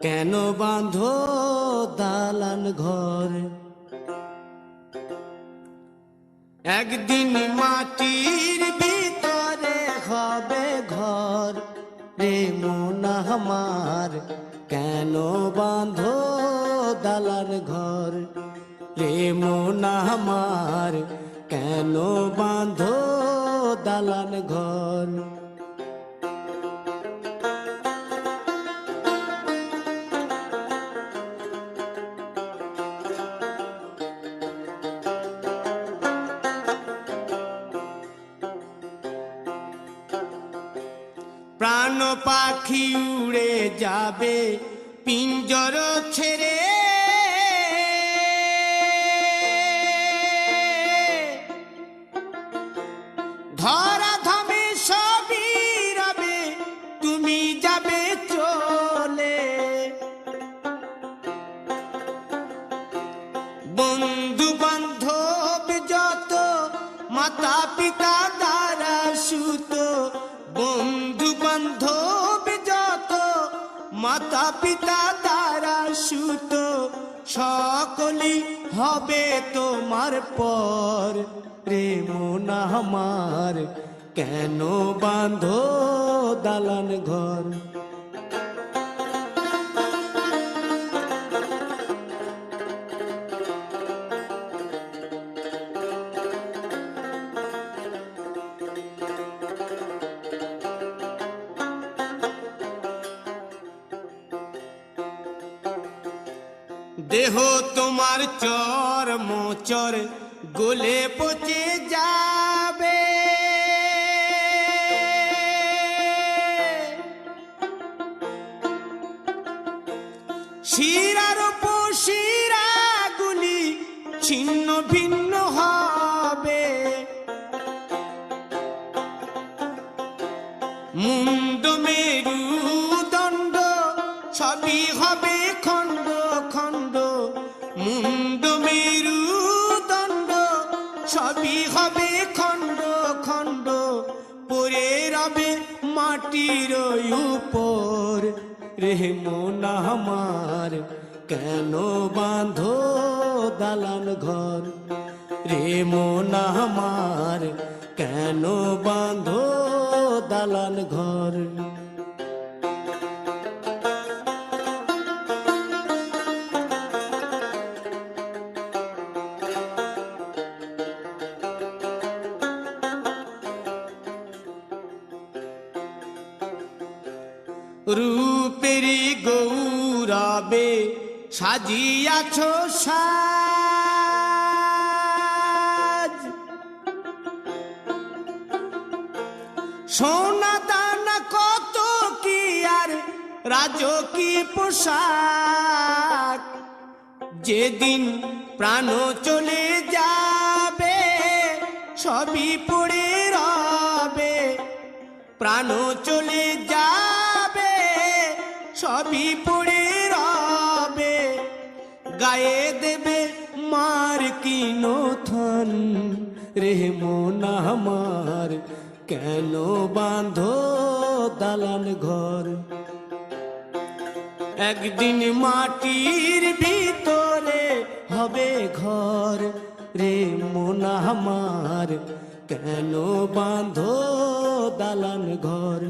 কেন বাঁধো দালান ঘর? একদিন মাটির ভিতরে হবে ঘর রে মন আমার। কেন বাঁধো দালান ঘর রে মন আমার? কেন বাঁধো দালান ঘর? প্রাণ পাখি উড়ে যাবে পিঞ্জর ছেড়ে, ধরা ধামে সবই রবে, তুমি যাবে চলে। বন্ধু বান্ধব যত মাতা পিতা দ্বারা সুত, বন্ধু বান্ধব যত মাতা পিতা দ্বারা সুত, সকলই হবে তোমার পর রে মন আমার। কেন বাঁধো দালান ঘর? দেহ তোমার চর মোচর গলে পচে যাবে, শিরার উপশিরা গুলি ছিন্ন ভিন্ন হবে, মুন্ড মেরুদণ্ড সবই হবে খণ্ড খণ্ড, মুন্ড মেরুদণ্ড সবই হবে খণ্ড খণ্ড, পড়ে রবে মাটির উপর রে মন আমার। কেন বাঁধো দালান ঘর রে মন আমার? কেন বাঁধো দালান ঘর? রূপেরি গৌরবে সাজিয়াছ সাজ, সোনা দানা কত কি আর রাজকী পোশাক। যেদিন প্রাণ চলে যাবে সবই পড়ে রবে, প্রাণ চলে যাবে সবই পড়ে রবে, গায়ে দেবে মার কিনো থান রে মন আমার। কেন বাঁধো দালান ঘর? একদিন মাটির ভিতরে হবে ঘর রে মন আমার। কেন বাঁধো দালান ঘর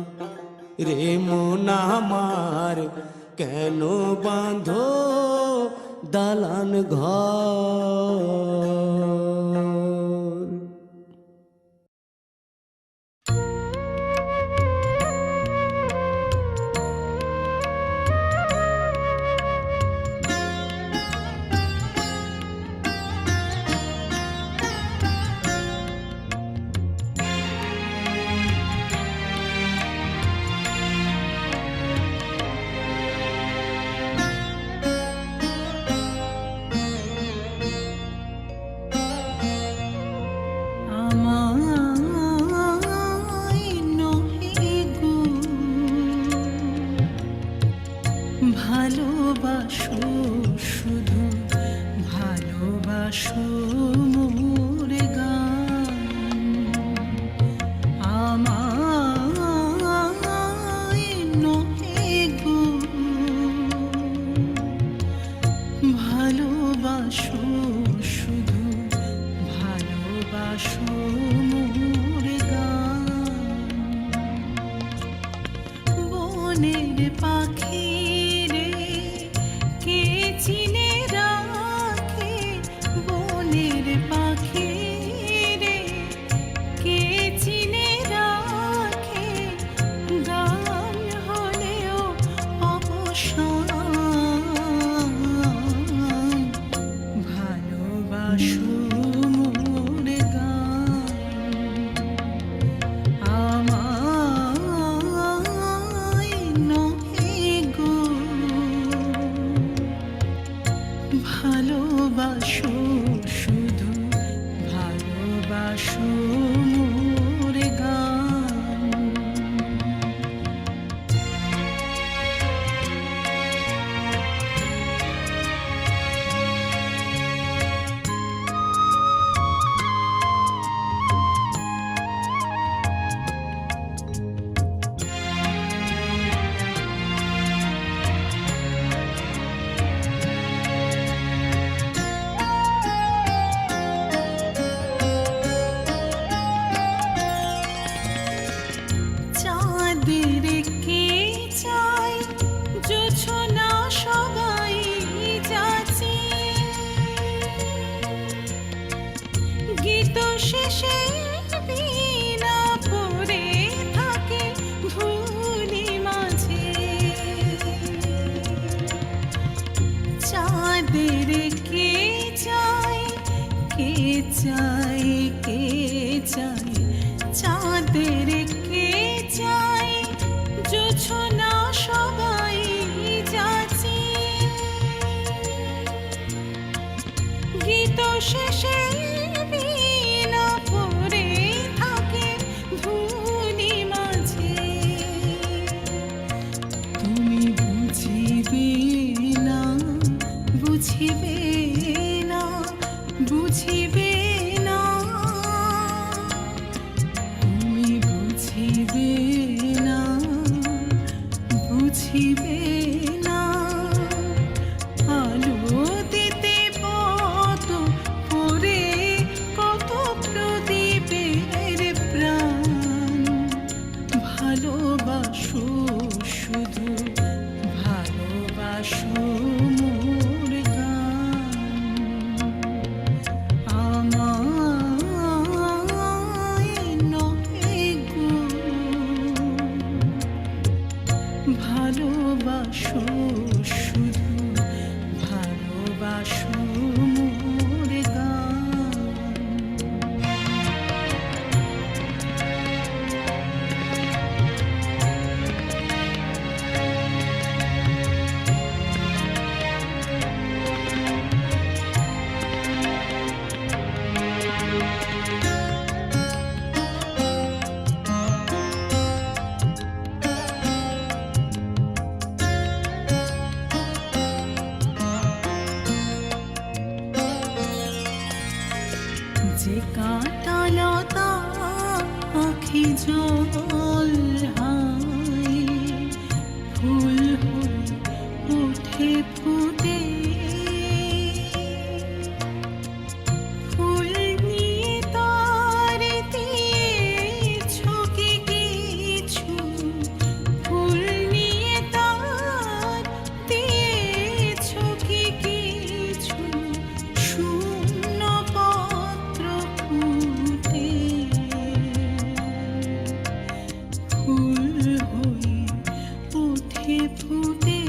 রে মন আমার? কেন বাঁধো দালান ঘর? ভালোবাসো শুধু ভালোবাসো মোর গান, আমায় নহে গো পাখি রে, কে চিনে রাখে বনের পাখি রে, কে চিনে রাখে গান হলেও অবসান। ভালোবাসো মোর গান, আমায় নহে গো। ভালোবাসো শুধু, ভালোবাসো মোর গান। চাঁদের কে চাই জোছনা সবাই যাচ্ছে, গীত শেষে বীণা পড়ে থাকে ধুলি মাঝে। চাঁদের কে চাই, কে চাই, কে চাই, চাঁদের কে চাই জোছনা সবাই যাচ্ছে, গীত শেষে বীণা পড়ে থাকে ধুলি মাঝে। তুমি বুঝিবে না, বুঝিবে না, বুঝিবে না, তুমি বুঝিবে না, বুঝিবে না। আলো দিতে পথ পড়ে কত প্রদীপের প্রাণ। ভালোবাসো শুধু, ভালোবাসো মোর গান, আমায় নহে গো। ভালোবাসো শুধু, ভালোবাসো মোর গান। যে কাঁটালতা আঁখি জল হায়, ফুল হয়ে ওঠে ফুটে, ফুল নিয়ে তার দিয়েছ কি কিছু, ফুল নিয়ে তার দিয়েছ কি কিছু, শূন্য পত্র ফুটে, ফুল হয়ে ওঠে ফুটে।